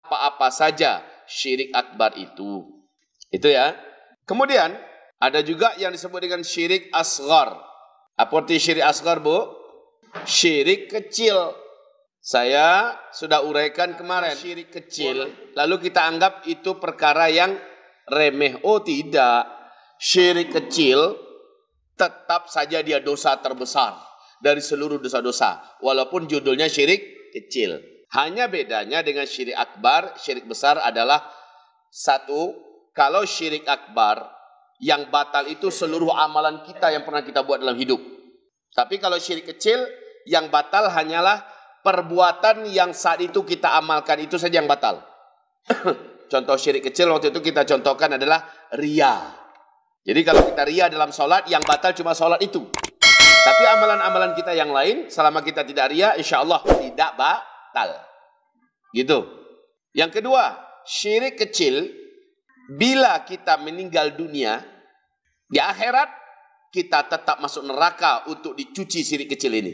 apa-apa saja syirik akbar itu. Itu ya. Kemudian ada juga yang disebut dengan syirik asghar. Apa arti syirik asghar, Bu? Syirik kecil. Saya sudah uraikan kemarin. Syirik kecil, lalu kita anggap itu perkara yang remeh. Oh tidak. Syirik kecil tetap saja dia dosa terbesar dari seluruh dosa-dosa. Walaupun judulnya syirik kecil. Hanya bedanya dengan syirik akbar, syirik besar adalah satu, kalau syirik akbar yang batal itu seluruh amalan kita yang pernah kita buat dalam hidup. Tapi kalau syirik kecil yang batal hanyalah perbuatan yang saat itu kita amalkan, itu saja yang batal. Contoh syirik kecil waktu itu kita contohkan adalah riya. Jadi kalau kita riya dalam sholat, yang batal cuma sholat itu. Tapi amalan-amalan kita yang lain, selama kita tidak riya, insya Allah tidak batal. Gitu. Yang kedua, syirik kecil, bila kita meninggal dunia, di akhirat, kita tetap masuk neraka untuk dicuci syirik kecil ini.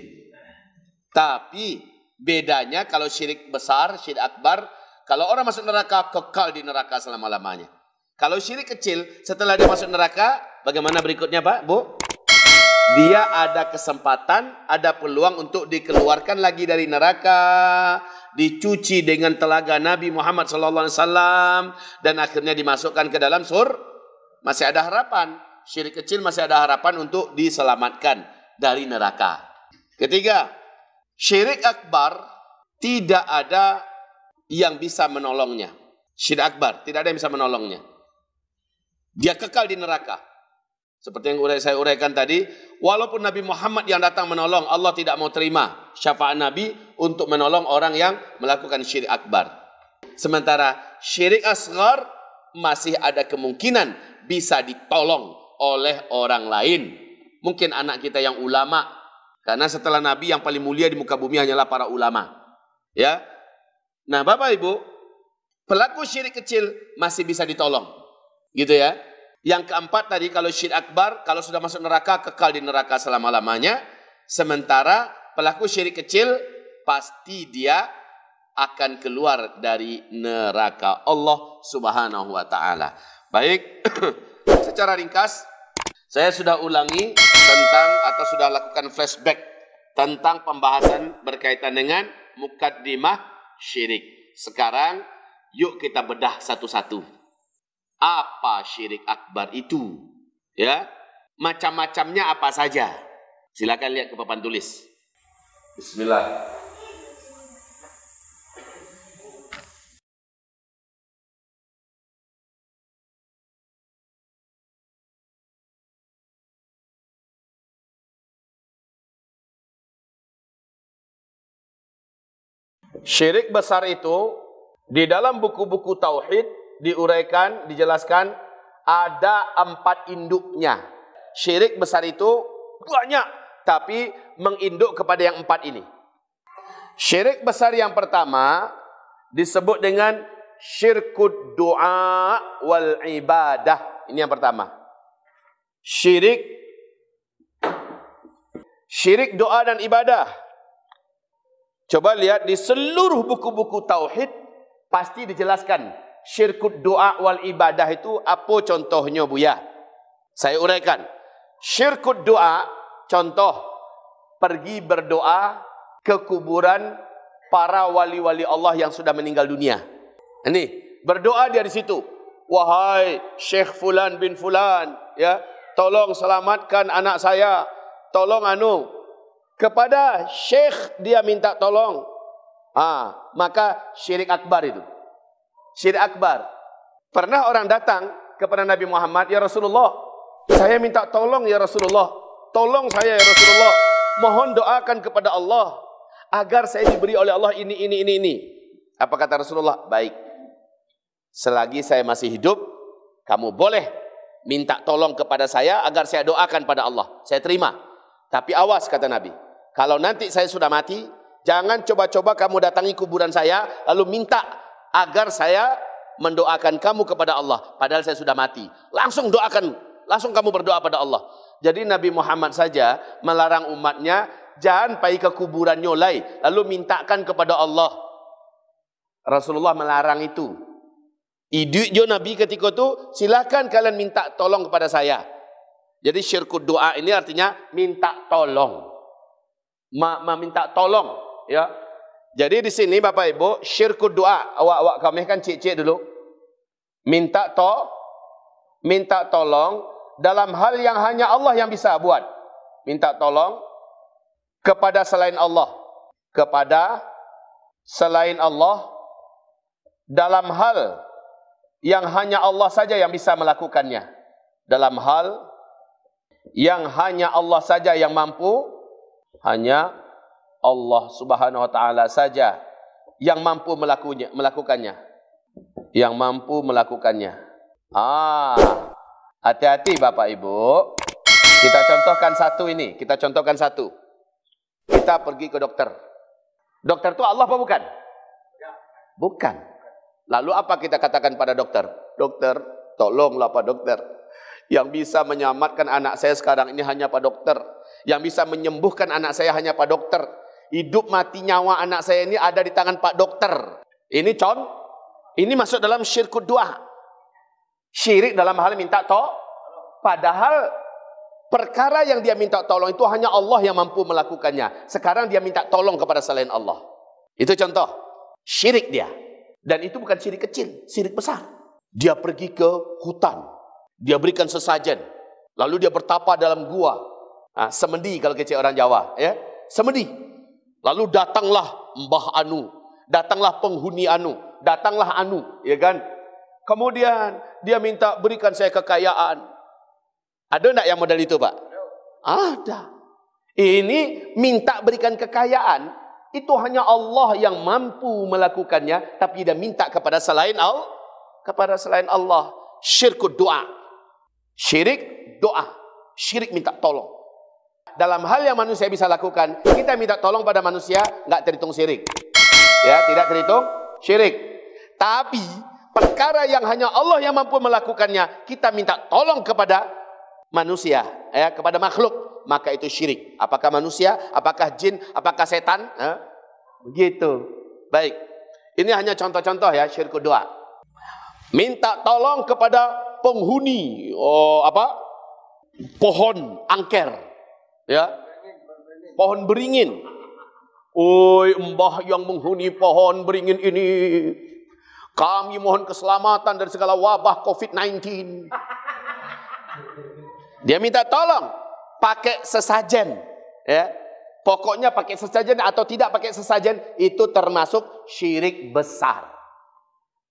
Tapi bedanya kalau syirik besar, syirik akbar, kalau orang masuk neraka, kekal di neraka selama-lamanya. Kalau syirik kecil, setelah dia masuk neraka, bagaimana berikutnya Pak, Bu? Dia ada kesempatan, ada peluang untuk dikeluarkan lagi dari neraka, dicuci dengan telaga Nabi Muhammad SAW, dan akhirnya dimasukkan ke dalam surga. Masih ada harapan. Syirik kecil masih ada harapan untuk diselamatkan dari neraka. Ketiga, syirik akbar tidak ada yang bisa menolongnya. Syirik akbar tidak ada yang bisa menolongnya. Dia kekal di neraka. Seperti yang saya uraikan tadi, walaupun Nabi Muhammad yang datang menolong, Allah tidak mau terima syafaat Nabi untuk menolong orang yang melakukan syirik akbar. Sementara syirik asghar masih ada kemungkinan bisa ditolong oleh orang lain. Mungkin anak kita yang ulama, karena setelah Nabi yang paling mulia di muka bumi hanyalah para ulama. Ya. Nah, Bapak Ibu, pelaku syirik kecil masih bisa ditolong. Gitu ya. Yang keempat tadi, kalau syirik akbar, kalau sudah masuk neraka, kekal di neraka selama-lamanya. Sementara pelaku syirik kecil, pasti dia akan keluar dari neraka Allah Subhanahu wa Ta'ala. Baik, secara ringkas, saya sudah ulangi tentang atau sudah lakukan flashback tentang pembahasan berkaitan dengan mukaddimah syirik. Sekarang, yuk kita bedah satu-satu. Apa syirik akbar itu? Ya, macam-macamnya apa saja? Silakan lihat ke papan tulis. Bismillah. Syirik besar itu di dalam buku-buku tauhid diuraikan, dijelaskan ada 4 induknya. Syirik besar itu banyak, tapi menginduk kepada yang 4 ini. Syirik besar yang pertama disebut dengan syirkud doa wal ibadah. Ini yang pertama. Syirik doa dan ibadah. Coba lihat di seluruh buku-buku tauhid pasti dijelaskan syirkud doa wal ibadah itu apa contohnya, Buya? Saya uraikan. Syirkud doa, contoh pergi berdoa ke kuburan para wali-wali Allah yang sudah meninggal dunia. Ini berdoa dia di situ. Wahai Syekh Fulan bin Fulan, ya, tolong selamatkan anak saya. Tolong kepada Syekh dia minta tolong. Maka syirik akbar itu. Syirik akbar. Pernah orang datang kepada Nabi Muhammad, ya Rasulullah, saya minta tolong ya Rasulullah. Tolong saya ya Rasulullah. Mohon doakan kepada Allah agar saya diberi oleh Allah ini. Apa kata Rasulullah? Baik. Selagi saya masih hidup, kamu boleh minta tolong kepada saya agar saya doakan pada Allah. Saya terima. Tapi awas, kata Nabi. Kalau nanti saya sudah mati, jangan coba-coba kamu datangi kuburan saya, lalu minta agar saya mendoakan kamu kepada Allah. Padahal saya sudah mati. Langsung doakan, langsung kamu berdoa pada Allah. Jadi Nabi Muhammad saja melarang umatnya, jangan pergi ke kuburan nyolai, lalu mintakan kepada Allah. Rasulullah melarang itu. Ide Nabi ketika itu, silakan kalian minta tolong kepada saya. Jadi syirkud doa ini artinya minta tolong. Meminta tolong, ya. Jadi di sini Bapak Ibu, syirkud doa, awak kami kan cik-cik dulu. Minta tolong dalam hal yang hanya Allah yang bisa buat. Minta tolong kepada selain Allah. Kepada selain Allah dalam hal yang hanya Allah saja yang bisa melakukannya. Dalam hal yang hanya Allah saja yang mampu, hanya Allah Subhanahu wa taala saja yang mampu melakukannya. Yang mampu melakukannya. Hati-hati Bapak Ibu. Kita contohkan satu ini, Kita pergi ke dokter. Dokter itu Allah apa bukan? Bukan. Lalu apa kita katakan pada dokter? Dokter, tolonglah Pak Dokter. Yang bisa menyelamatkan anak saya sekarang ini hanya Pak Dokter. Yang bisa menyembuhkan anak saya hanya Pak Dokter. Hidup mati nyawa anak saya ini ada di tangan Pak Dokter. Ini ini masuk dalam syirkud doa. Syirik dalam hal minta padahal perkara yang dia minta tolong itu hanya Allah yang mampu melakukannya. Sekarang dia minta tolong kepada selain Allah. Itu contoh. Syirik dia. Dan itu bukan syirik kecil, syirik besar. Dia pergi ke hutan. Dia berikan sesajen. Lalu dia bertapa dalam gua. Semedi kalau kecil orang Jawa. Ya, semedi. Lalu datanglah Mbah Anu. Datanglah penghuni Anu. Datanglah Anu. Ya kan? Kemudian dia minta berikan saya kekayaan. Ada enggak yang model itu Pak? Ada. Ini minta berikan kekayaan. Itu hanya Allah yang mampu melakukannya. Tapi dia minta kepada selain Allah. Kepada selain Allah. Syirkud doa. Syirik doa. Syirik minta tolong. Dalam hal yang manusia bisa lakukan, kita minta tolong pada manusia, enggak terhitung syirik. Ya, tidak terhitung syirik. Tapi perkara yang hanya Allah yang mampu melakukannya, kita minta tolong kepada manusia, ya, kepada makhluk, maka itu syirik. Apakah manusia, apakah jin, apakah setan? Begitu. Baik. Ini hanya contoh-contoh ya syirkud doa. Minta tolong kepada penghuni pohon angker. Ya. Pohon beringin. Oi, mbah yang menghuni pohon beringin ini, kami mohon keselamatan dari segala wabah COVID-19. Dia minta tolong pakai sesajen, ya. Pokoknya pakai sesajen atau tidak pakai sesajen itu termasuk syirik besar.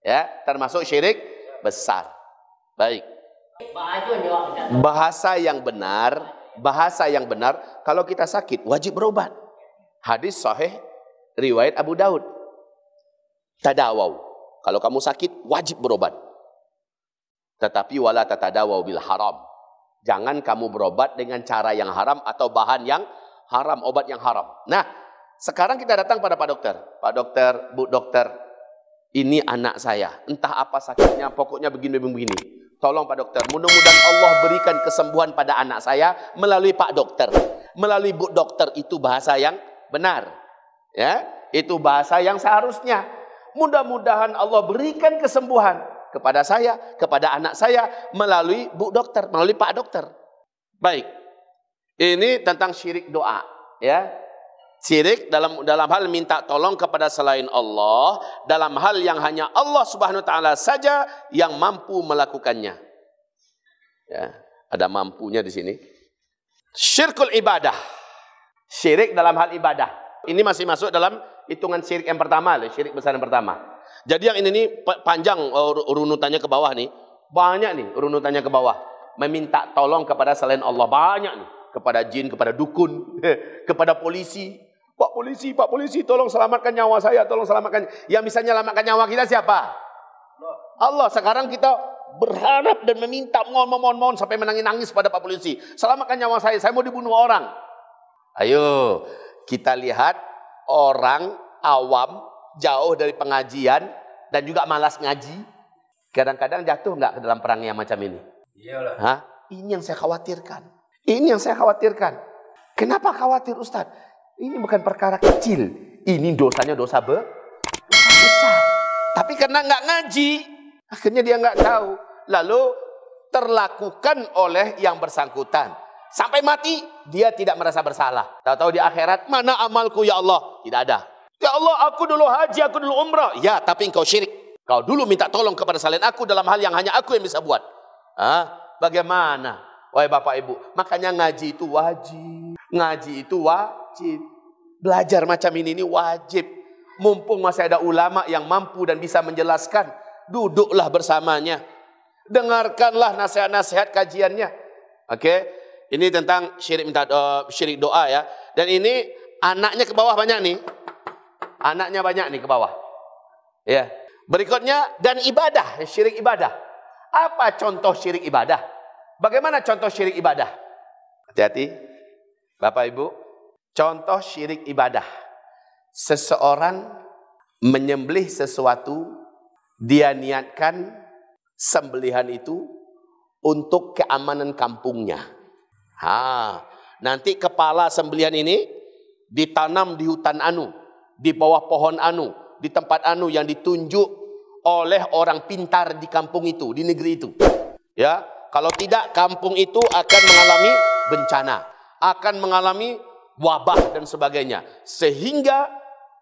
Ya, termasuk syirik besar. Baik. Bahasa yang benar, kalau kita sakit wajib berobat. Hadis sahih riwayat Abu Daud. Tadawau. Kalau kamu sakit wajib berobat. Tetapi wala tatadawau bil haram. Jangan kamu berobat dengan cara yang haram atau bahan yang haram, obat yang haram. Nah, sekarang kita datang pada Pak Dokter. Pak Dokter, Bu Dokter, ini anak saya. Entah apa sakitnya, pokoknya begini-begini. Tolong Pak Dokter, mudah-mudahan Allah berikan kesembuhan pada anak saya melalui Pak Dokter. Melalui Bu Dokter, itu bahasa yang benar. Ya, itu bahasa yang seharusnya. Mudah-mudahan Allah berikan kesembuhan kepada saya, kepada anak saya melalui Bu Dokter, melalui Pak Dokter. Baik. Ini tentang syirik doa, ya. Syirik dalam hal minta tolong kepada selain Allah, dalam hal yang hanya Allah Subhanahu wa taala saja yang mampu melakukannya. Ya, ada mampunya di sini. Syirkul ibadah. Syirik dalam hal ibadah. Ini masih masuk dalam hitungan syirik yang pertama, syirik besar yang pertama. Jadi yang ini nih panjang urunutannya ke bawah nih. Banyak nih urunutannya ke bawah. Meminta tolong kepada selain Allah banyak nih. Kepada jin, kepada dukun, kepada polisi. Pak polisi, tolong selamatkan nyawa saya, tolong selamatkan. Yang bisa menyelamatkan nyawa kita siapa? Allah. Sekarang kita berharap dan meminta, mohon sampai menangis pada Pak polisi. Selamatkan nyawa saya mau dibunuh orang. Ayo, kita lihat orang awam, jauh dari pengajian, dan juga malas ngaji. Kadang-kadang jatuh nggak ke dalam perang yang macam ini? Iyalah. Ini yang saya khawatirkan. Kenapa khawatir Ustaz? Ini bukan perkara kecil. Ini dosanya dosa besar. Tapi karena nggak ngaji, akhirnya dia nggak tahu. Lalu terlakukan oleh yang bersangkutan. Sampai mati, dia tidak merasa bersalah. Tahu-tahu di akhirat, mana amalku ya Allah? Tidak ada. Ya Allah, aku dulu haji, aku dulu umrah. Ya, tapi engkau syirik. Kau dulu minta tolong kepada selain aku dalam hal yang hanya aku yang bisa buat. Bagaimana? Wahai Bapak Ibu, makanya ngaji itu wajib. Ngaji itu wajib. Belajar macam ini wajib. Mumpung masih ada ulama yang mampu dan bisa menjelaskan, duduklah bersamanya. Dengarkanlah nasihat-nasihat kajiannya. Oke, ini tentang syirik doa ya. Dan ini anaknya ke bawah banyak nih. Anaknya banyak nih ke bawah. Ya. Berikutnya dan ibadah, syirik ibadah. Apa contoh syirik ibadah? Bagaimana contoh syirik ibadah? Hati-hati, Bapak Ibu. Contoh syirik ibadah. Seseorang menyembelih sesuatu, dia niatkan sembelihan itu untuk keamanan kampungnya. Nanti kepala sembelihan ini ditanam di hutan anu, di bawah pohon anu, di tempat anu yang ditunjuk oleh orang pintar di kampung itu, di negeri itu. Ya, kalau tidak kampung itu akan mengalami bencana, akan mengalami wabah dan sebagainya. Sehingga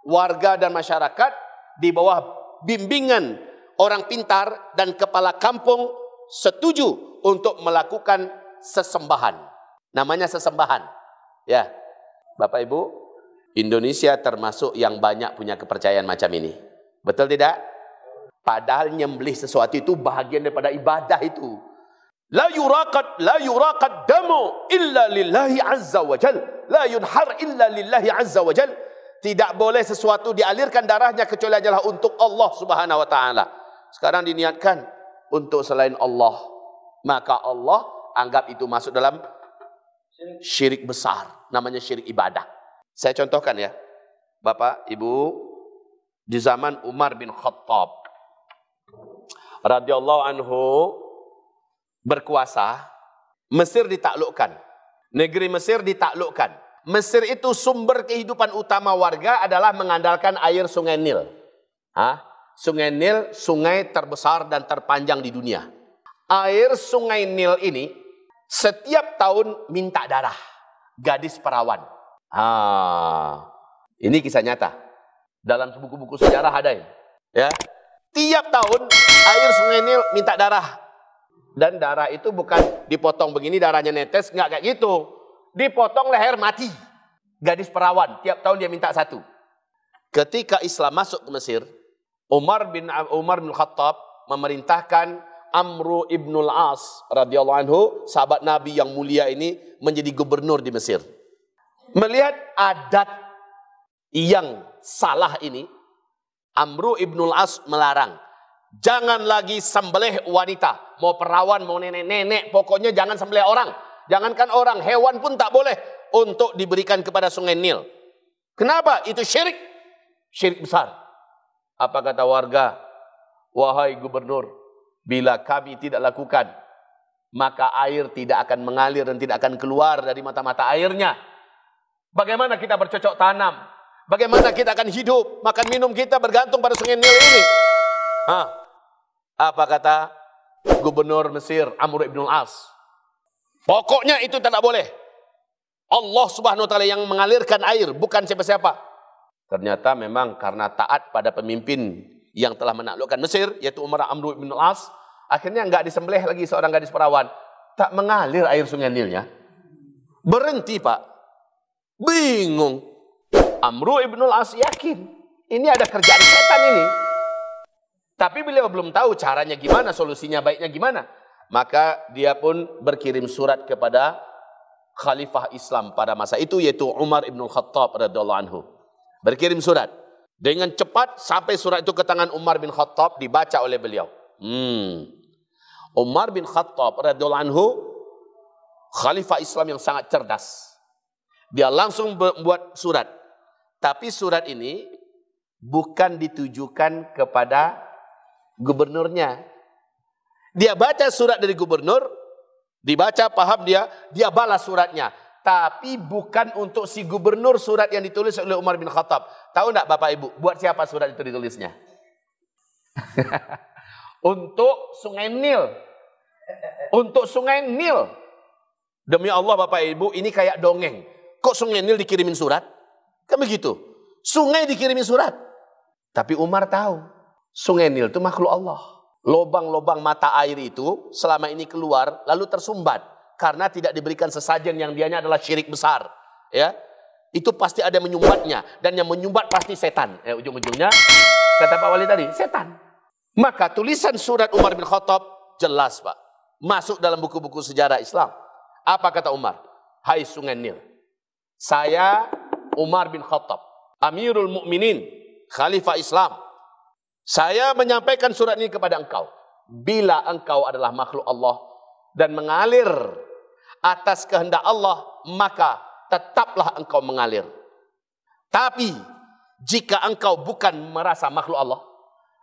warga dan masyarakat di bawah bimbingan orang pintar dan kepala kampung setuju untuk melakukan sesembahan. Namanya sesembahan. Ya, Bapak Ibu, Indonesia termasuk yang banyak punya kepercayaan macam ini. Betul tidak? Padahal nyembelih sesuatu itu bahagian daripada ibadah itu. La yuraqad damu illa lillahi azza wa jal. La yunhar illa lillahi azza wa jal. Tidak boleh sesuatu dialirkan darahnya kecuali adalah untuk Allah Subhanahu wa taala. Sekarang diniatkan untuk selain Allah, maka Allah anggap itu masuk dalam syirik besar, namanya syirik ibadah. Saya contohkan ya, Bapak, Ibu, di zaman Umar bin Khattab radhiyallahu anhu berkuasa, Mesir ditaklukkan. Negeri Mesir ditaklukkan. Mesir itu sumber kehidupan utama warga adalah mengandalkan air sungai Nil. Sungai Nil, sungai terbesar dan terpanjang di dunia. Air sungai Nil ini setiap tahun minta darah gadis perawan. Ini kisah nyata. Dalam buku-buku sejarah ada ini. Ya. Tiap tahun air sungai Nil minta darah. Dan darah itu bukan dipotong begini darahnya netes, enggak kayak gitu. Dipotong leher mati. Gadis perawan, tiap tahun dia minta satu. Ketika Islam masuk ke Mesir, Umar bin Khattab memerintahkan Amru ibnul As radhiyallahu anhu, sahabat Nabi yang mulia ini, menjadi gubernur di Mesir. Melihat adat yang salah ini, Amru ibnul As melarang. Jangan lagi sembelih wanita. Mau perawan, mau nenek-nenek, pokoknya jangan sembelih orang. Jangankan orang, hewan pun tak boleh untuk diberikan kepada sungai Nil. Kenapa? Itu syirik. Syirik besar. Apa kata warga? Wahai gubernur, bila kami tidak lakukan, maka air tidak akan mengalir dan tidak akan keluar dari mata-mata airnya. Bagaimana kita bercocok tanam? Bagaimana kita akan hidup? Makan minum kita bergantung pada sungai Nil ini. Apa kata gubernur Mesir Amr ibn al-As? Pokoknya itu tidak boleh. Allah Subhanahu wa taala yang mengalirkan air, bukan siapa-siapa. Ternyata memang karena taat pada pemimpin yang telah menaklukkan Mesir, yaitu Umar Amr ibn al-As, akhirnya enggak disembelih lagi seorang gadis perawan. Tak mengalir air sungai Nilnya. Berhenti, Pak. Bingung. Amr ibn al-As yakin ini ada kerjaan setan ini. Tapi beliau belum tahu caranya gimana, solusinya baiknya gimana. Maka dia pun berkirim surat kepada Khalifah Islam pada masa itu, yaitu Umar ibn Khattab radhiyallahu anhu. Berkirim surat. Dengan cepat sampai surat itu ke tangan Umar bin Khattab, dibaca oleh beliau. Umar bin Khattab radhiyallahu anhu, Khalifah Islam yang sangat cerdas. Dia langsung membuat surat. Tapi surat ini bukan ditujukan kepada gubernurnya. Dia baca surat dari gubernur, dibaca, paham dia balas suratnya. Tapi bukan untuk si gubernur surat yang ditulis oleh Umar bin Khattab. Tahu enggak Bapak Ibu, buat siapa surat itu ditulisnya? Untuk Sungai Nil. Untuk Sungai Nil. Demi Allah Bapak Ibu, ini kayak dongeng. Kok Sungai Nil dikirimin surat? Kan begitu. Sungai dikirimin surat. Tapi Umar tahu, Sungai Nil itu makhluk Allah. Lobang-lobang mata air itu selama ini keluar lalu tersumbat karena tidak diberikan sesajen yang dianya adalah syirik besar. Ya, itu pasti ada menyumbatnya, dan yang menyumbat pasti setan. Ujung-ujungnya kata Pak Wali tadi, setan. Maka tulisan surat Umar bin Khattab jelas Pak, masuk dalam buku-buku sejarah Islam. Apa kata Umar? Hai Sungai Nil, saya Umar bin Khattab, Amirul Mukminin, Khalifah Islam. Saya menyampaikan surat ini kepada engkau. Bila engkau adalah makhluk Allah dan mengalir atas kehendak Allah, maka tetaplah engkau mengalir. Tapi jika engkau bukan merasa makhluk Allah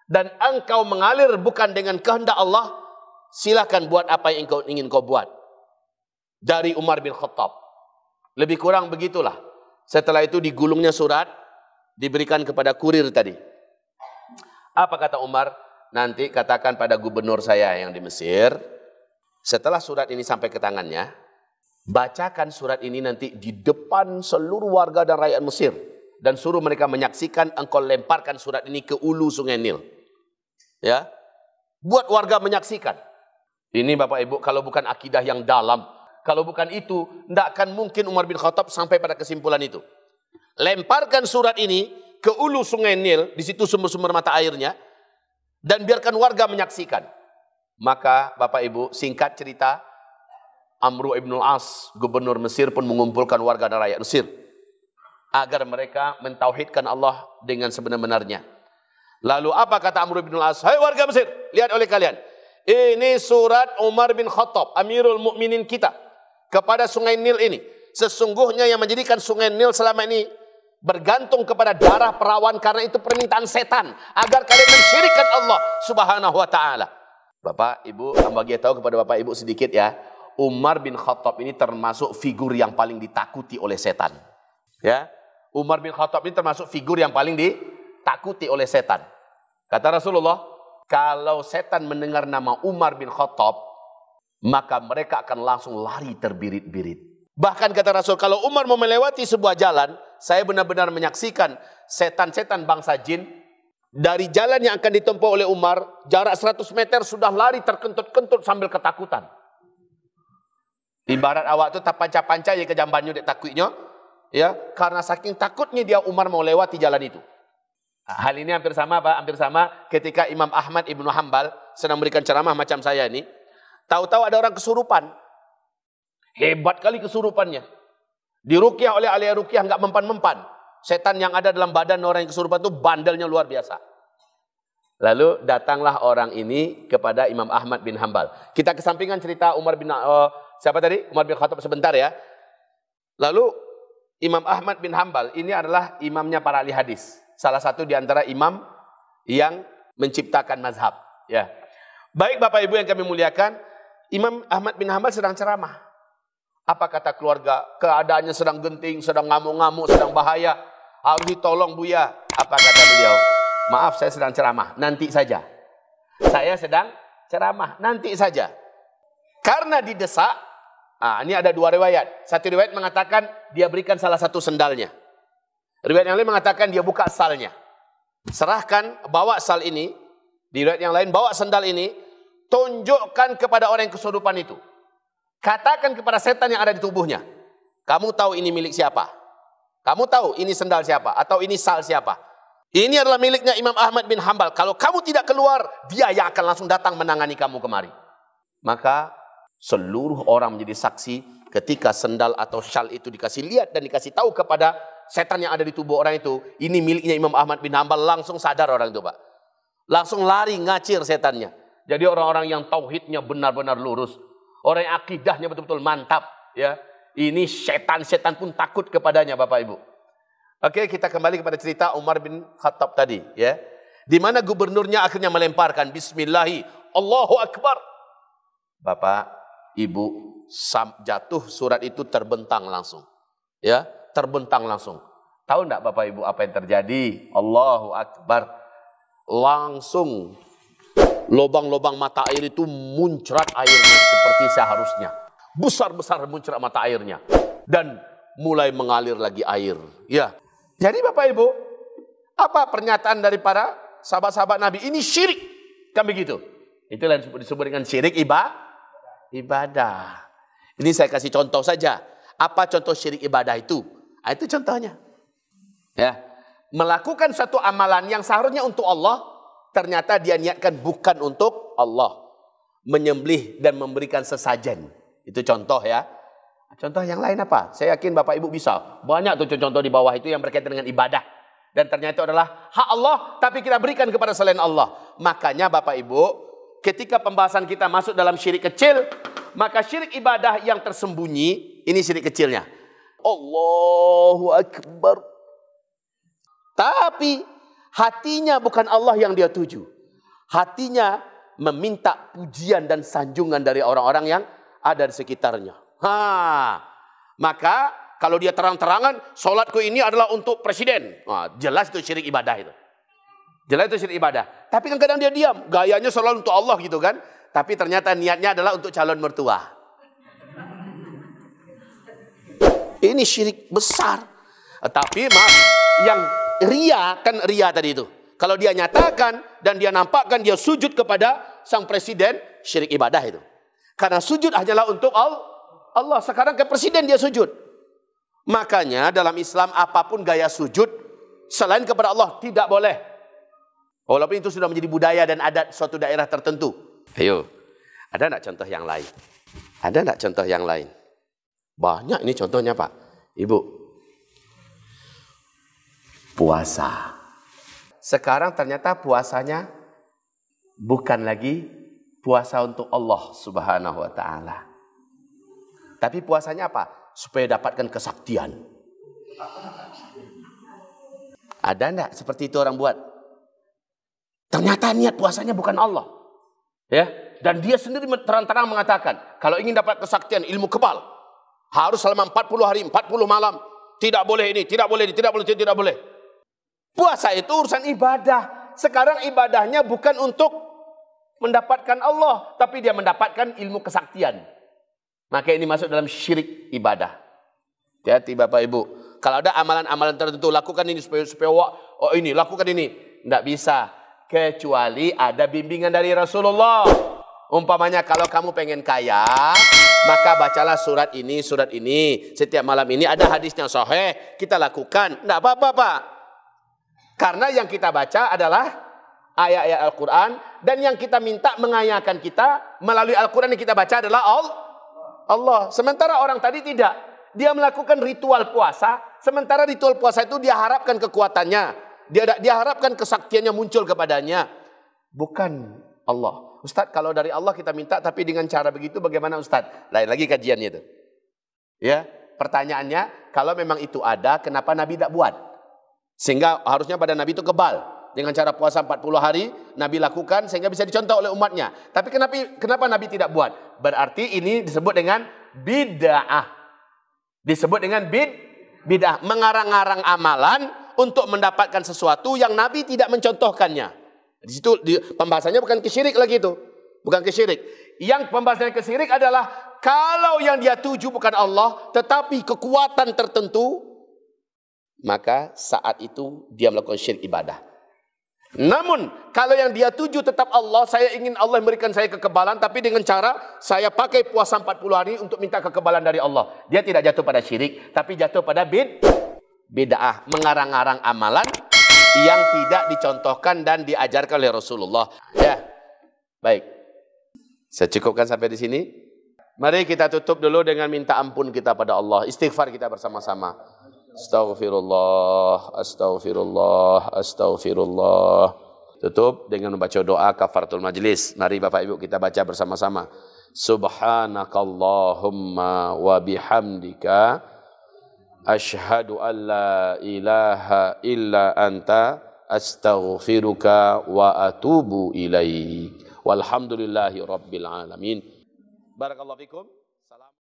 dan engkau mengalir bukan dengan kehendak Allah, silakan buat apa yang engkau ingin kau buat. Dari Umar bin Khattab. Lebih kurang begitulah. Setelah itu digulungnya surat, diberikan kepada kurir tadi. Apa kata Umar? Nanti katakan pada gubernur saya yang di Mesir, setelah surat ini sampai ke tangannya, bacakan surat ini nanti di depan seluruh warga dan rakyat Mesir, dan suruh mereka menyaksikan engkau lemparkan surat ini ke ulu Sungai Nil. Ya, buat warga menyaksikan. Ini Bapak Ibu, kalau bukan akidah yang dalam, kalau bukan itu, tidak akan mungkin Umar bin Khattab sampai pada kesimpulan itu. Lemparkan surat ini ke ulu Sungai Nil, di situ sumber-sumber mata airnya, dan biarkan warga menyaksikan. Maka Bapak Ibu, singkat cerita, Amr ibn al-As, gubernur Mesir pun mengumpulkan warga dan rakyat Mesir agar mereka mentauhidkan Allah dengan sebenar-benarnya. Lalu apa kata Amr ibn al-As? Hai warga Mesir, lihat oleh kalian. Ini surat Umar bin Khattab, Amirul Mukminin kita, kepada Sungai Nil ini. Sesungguhnya yang menjadikan Sungai Nil selama ini bergantung kepada darah perawan, karena itu permintaan setan agar kalian mensyirikkan Allah Subhanahu wa taala. Bapak, Ibu, bagi tahu kepada Bapak Ibu sedikit ya. Umar bin Khattab ini termasuk figur yang paling ditakuti oleh setan. Ya. Umar bin Khattab ini termasuk figur yang paling ditakuti oleh setan. Kata Rasulullah, kalau setan mendengar nama Umar bin Khattab, maka mereka akan langsung lari terbirit-birit. Bahkan kata Rasul, kalau Umar mau melewati sebuah jalan, saya benar-benar menyaksikan setan-setan bangsa jin dari jalan yang akan ditempuh oleh Umar, jarak 100 meter sudah lari terkentut-kentut sambil ketakutan. Ibarat awak tu tak panca-panca ya ke jambannya dek takutnya, ya, karena saking takutnya dia Umar mau lewati jalan itu. Hal ini hampir sama Pak, hampir sama ketika Imam Ahmad Ibnu Hanbal sedang memberikan ceramah macam saya ini. Tahu-tahu ada orang kesurupan. Hebat kali kesurupannya. Diruqyah oleh ahli ruqyah enggak mempan-mempan. Setan yang ada dalam badan orang yang kesurupan itu bandelnya luar biasa. Lalu datanglah orang ini kepada Imam Ahmad bin Hanbal. Kita kesampingkan cerita Umar bin siapa tadi? Umar bin Khattab sebentar ya. Lalu Imam Ahmad bin Hanbal ini adalah imamnya para ahli hadis. Salah satu di antara imam yang menciptakan mazhab. Ya. Baik Bapak Ibu yang kami muliakan, Imam Ahmad bin Hanbal sedang ceramah. Apa kata keluarga? Keadaannya sedang genting, sedang ngamuk-ngamuk, sedang bahaya. Harus ditolong Buya. Apa kata beliau? Maaf, saya sedang ceramah, nanti saja. Saya sedang ceramah, nanti saja. Karena didesak, ini ada dua riwayat. Satu riwayat mengatakan dia berikan salah satu sendalnya. Riwayat yang lain mengatakan dia buka salnya. Serahkan, bawa sal ini. Di riwayat yang lain, bawa sendal ini. Tunjukkan kepada orang yang kesurupan itu. Katakan kepada setan yang ada di tubuhnya. Kamu tahu ini milik siapa? Kamu tahu ini sendal siapa? Atau ini sal siapa? Ini adalah miliknya Imam Ahmad bin Hanbal. Kalau kamu tidak keluar, dia yang akan langsung datang menangani kamu kemari. Maka seluruh orang menjadi saksi ketika sendal atau syal itu dikasih lihat dan dikasih tahu kepada setan yang ada di tubuh orang itu. Ini miliknya Imam Ahmad bin Hanbal. Langsung sadar orang itu Pak. Langsung lari ngacir setannya. Jadi orang-orang yang tauhidnya benar-benar lurus. Orang yang akidahnya betul-betul mantap. Ya, ini setan-setan pun takut kepadanya Bapak Ibu. Oke, kita kembali kepada cerita Umar bin Khattab tadi. Ya, di mana gubernurnya akhirnya melemparkan Bismillahi, Allahu Akbar. Bapak, Ibu, jatuh surat itu terbentang langsung. Ya, terbentang langsung. Tahu enggak Bapak Ibu apa yang terjadi? Allahu Akbar. langsung lubang-lubang mata air itu muncrat airnya seperti seharusnya. Besar-besar muncrat mata airnya. Dan mulai mengalir lagi air. Ya. Jadi Bapak Ibu, apa pernyataan dari para sahabat-sahabat Nabi? Ini syirik. Kan begitu. Itulah yang disebut dengan syirik ibadah. Ini saya kasih contoh saja. Apa contoh syirik ibadah itu? Nah, itu contohnya. Ya. Melakukan satu amalan yang seharusnya untuk Allah, ternyata dia niatkan bukan untuk Allah. Menyembelih dan memberikan sesajen. Itu contoh ya. Contoh yang lain apa? Saya yakin Bapak Ibu bisa. Banyak tuh contoh di bawah itu yang berkaitan dengan ibadah. Dan ternyata adalah hak Allah, tapi kita berikan kepada selain Allah. Makanya Bapak Ibu, ketika pembahasan kita masuk dalam syirik kecil, maka syirik ibadah yang tersembunyi, ini syirik kecilnya. Allahu Akbar. Tapi hatinya bukan Allah yang dia tuju. Hatinya meminta pujian dan sanjungan dari orang-orang yang ada di sekitarnya. Maka kalau dia terang-terangan, solatku ini adalah untuk presiden. Jelas itu syirik ibadah itu. Jelas itu syirik ibadah. Tapi kan kadang dia diam. Gayanya selalu untuk Allah gitu kan. Tapi ternyata niatnya adalah untuk calon mertua. Ini syirik besar. Tapi maaf, yang ria, kan ria tadi itu. Kalau dia nyatakan dan dia nampakkan dia sujud kepada sang presiden, syirik ibadah itu. Karena sujud hanyalah untuk Allah. Sekarang ke presiden dia sujud. Makanya dalam Islam apapun gaya sujud selain kepada Allah tidak boleh. Walaupun itu sudah menjadi budaya dan adat suatu daerah tertentu. Ayo, ada enggak contoh yang lain? Ada enggak contoh yang lain? Banyak ini contohnya Pak, Ibu. Puasa. Sekarang ternyata puasanya bukan lagi puasa untuk Allah Subhanahu wa taala. Tapi puasanya apa? Supaya dapatkan kesaktian. Ada enggak seperti itu orang buat? Ternyata niat puasanya bukan Allah. Ya, dan dia sendiri terang-terang mengatakan, kalau ingin dapat kesaktian, ilmu kebal, harus selama 40 hari, 40 malam. Tidak boleh ini, tidak boleh ini, tidak boleh, tidak boleh. Puasa itu urusan ibadah. Sekarang ibadahnya bukan untuk mendapatkan Allah, tapi dia mendapatkan ilmu kesaktian. Maka ini masuk dalam syirik ibadah. Hati Bapak Ibu. Kalau ada amalan-amalan tertentu, lakukan ini supaya ini, lakukan ini. Tidak bisa. Kecuali ada bimbingan dari Rasulullah. Umpamanya kalau kamu pengen kaya, maka bacalah surat ini, surat ini. Setiap malam ini ada hadisnya sahih, kita lakukan. Tidak apa-apa Pak. Karena yang kita baca adalah ayat-ayat Al-Quran. Dan yang kita minta mengayakan kita melalui Al-Quran yang kita baca adalah Allah. Sementara orang tadi tidak. Dia melakukan ritual puasa. Sementara ritual puasa itu dia harapkan kekuatannya. Dia harapkan kesaktiannya muncul kepadanya. Bukan Allah. Ustadz, kalau dari Allah kita minta tapi dengan cara begitu bagaimana Ustadz? Lain lagi kajiannya itu. Ya, pertanyaannya, kalau memang itu ada, kenapa Nabi tidak buat? Sehingga harusnya pada Nabi itu kebal. Dengan cara puasa 40 hari, Nabi lakukan sehingga bisa dicontoh oleh umatnya. Tapi kenapa Nabi tidak buat? Berarti ini disebut dengan bid'ah. Disebut dengan bid'ah. Mengarang-arang amalan untuk mendapatkan sesuatu yang Nabi tidak mencontohkannya. Di situ pembahasannya bukan kesyirik lagi itu. Bukan kesyirik. Yang pembahasannya kesyirik adalah kalau yang dia tuju bukan Allah, tetapi kekuatan tertentu, maka saat itu dia melakukan syirik ibadah. Namun kalau yang dia tuju tetap Allah, saya ingin Allah memberikan saya kekebalan, tapi dengan cara saya pakai puasa 40 hari untuk minta kekebalan dari Allah. Dia tidak jatuh pada syirik, tapi jatuh pada bid'ah, mengarang-arang amalan yang tidak dicontohkan dan diajarkan oleh Rasulullah. Ya, baik. Saya cukupkan sampai di sini. Mari kita tutup dulu dengan minta ampun kita pada Allah. Istighfar kita bersama-sama. Astaghfirullah, astaghfirullah, astaghfirullah. Tutup dengan membaca doa kafaratul majlis. Mari Bapak Ibu kita baca bersama-sama. Subhanakallahumma wa bihamdika asyhadu an la ilaha illa anta astaghfiruka wa atubu ilaik. Walhamdulillahi rabbil alamin. Barakallahu fikum.